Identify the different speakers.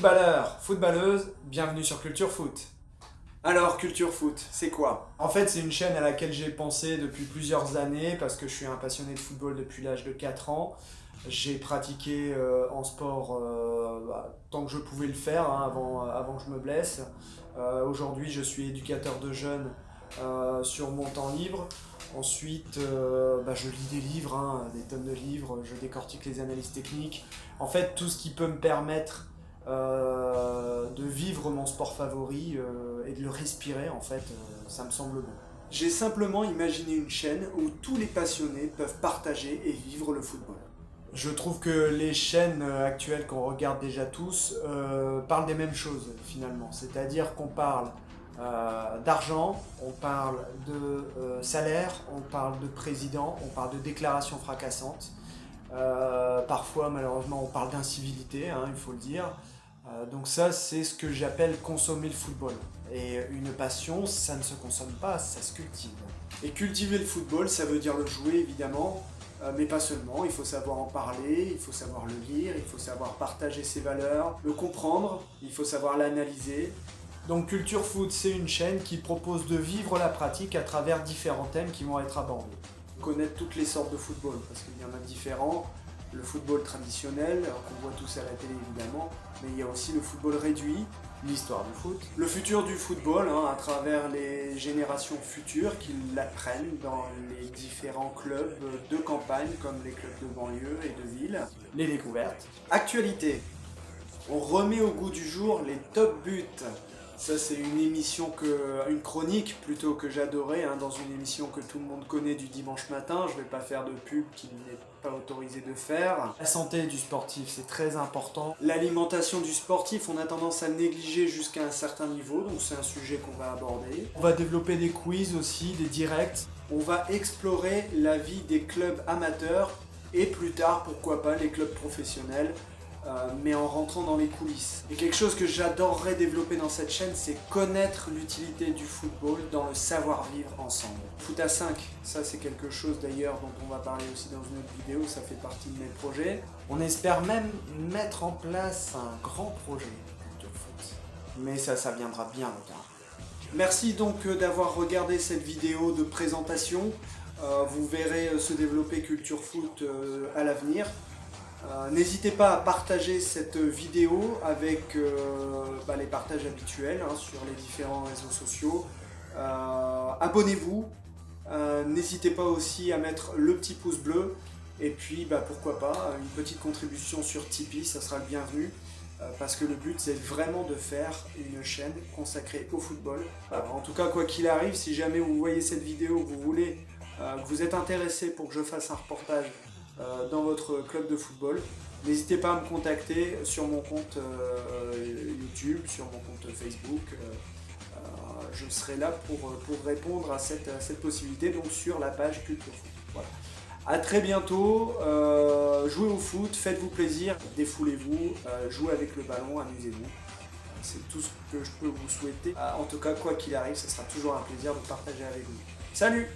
Speaker 1: Footballeur, footballeuse, bienvenue sur Culture Foot.
Speaker 2: Alors, Culture Foot, c'est quoi?
Speaker 1: En fait, c'est une chaîne à laquelle j'ai pensé depuis plusieurs années parce que je suis un passionné de football depuis l'âge de 4 ans. J'ai pratiqué en sport tant que je pouvais le faire avant que je me blesse. Aujourd'hui, je suis éducateur de jeunes sur mon temps libre. Ensuite, je lis des livres, des tonnes de livres, je décortique les analyses techniques. En fait, tout ce qui peut me permettre de vivre mon sport favori et de le respirer, en fait, ça me semble bon.
Speaker 2: J'ai simplement imaginé une chaîne où tous les passionnés peuvent partager et vivre le football.
Speaker 1: Je trouve que les chaînes actuelles qu'on regarde déjà tous parlent des mêmes choses finalement. C'est-à-dire qu'on parle d'argent, on parle de salaire, on parle de président, on parle de déclarations fracassantes. Parfois malheureusement on parle d'incivilité, il faut le dire. Donc ça c'est ce que j'appelle consommer le football. Et une passion, ça ne se consomme pas, ça se cultive.
Speaker 2: Et cultiver le football, ça veut dire le jouer évidemment, mais pas seulement, il faut savoir en parler, il faut savoir le lire, il faut savoir partager ses valeurs, le comprendre, il faut savoir l'analyser.
Speaker 1: Donc Culture Foot, c'est une chaîne qui propose de vivre la pratique à travers différents thèmes qui vont être abordés.
Speaker 2: Connaître toutes les sortes de football, parce qu'il y en a différents. Le football traditionnel, qu'on voit tous à la télé évidemment, mais il y a aussi le football réduit,
Speaker 1: L'histoire du foot.
Speaker 2: le futur du football, à travers les générations futures qui l'apprennent dans les différents clubs de campagne, comme les clubs de banlieue et de ville.
Speaker 1: Les découvertes.
Speaker 2: Actualité, on remet au goût du jour les top buts. Ça c'est une chronique plutôt que j'adorais, dans une émission que tout le monde connaît du dimanche matin. Je vais pas faire de pub qui n'est pas autorisé de faire.
Speaker 1: La santé du sportif, c'est très important.
Speaker 2: L'alimentation du sportif, on a tendance à le négliger jusqu'à un certain niveau, donc c'est un sujet qu'on va aborder.
Speaker 1: On va développer des quiz aussi, des directs.
Speaker 2: On va explorer la vie des clubs amateurs et plus tard, pourquoi pas, les clubs professionnels, mais en rentrant dans les coulisses. Et quelque chose que j'adorerais développer dans cette chaîne, c'est connaître l'utilité du football dans le savoir-vivre ensemble. Foot à 5, ça c'est quelque chose d'ailleurs dont on va parler aussi dans une autre vidéo, ça fait partie de mes projets.
Speaker 1: On espère même mettre en place un grand projet Culture Foot. Mais ça viendra bien plus tard.
Speaker 2: Merci donc d'avoir regardé cette vidéo de présentation. Vous verrez se développer Culture Foot à l'avenir. N'hésitez pas à partager cette vidéo avec les partages habituels sur les différents réseaux sociaux. Abonnez-vous. N'hésitez pas aussi à mettre le petit pouce bleu. Et puis pourquoi pas une petite contribution sur Tipeee, ça sera le bienvenu. Parce que le but c'est vraiment de faire une chaîne consacrée au football. En tout cas, quoi qu'il arrive, si jamais vous voyez cette vidéo, vous voulez, que vous êtes intéressé pour que je fasse un reportage dans votre club de football, n'hésitez pas à me contacter sur mon compte YouTube, sur mon compte Facebook. Je serai là pour répondre à cette possibilité, donc sur la page Culture Foot. Voilà. A très bientôt, jouez au foot, faites-vous plaisir, défoulez-vous, jouez avec le ballon, amusez-vous. C'est tout ce que je peux vous souhaiter. En tout cas, quoi qu'il arrive, ce sera toujours un plaisir de partager avec vous. Salut!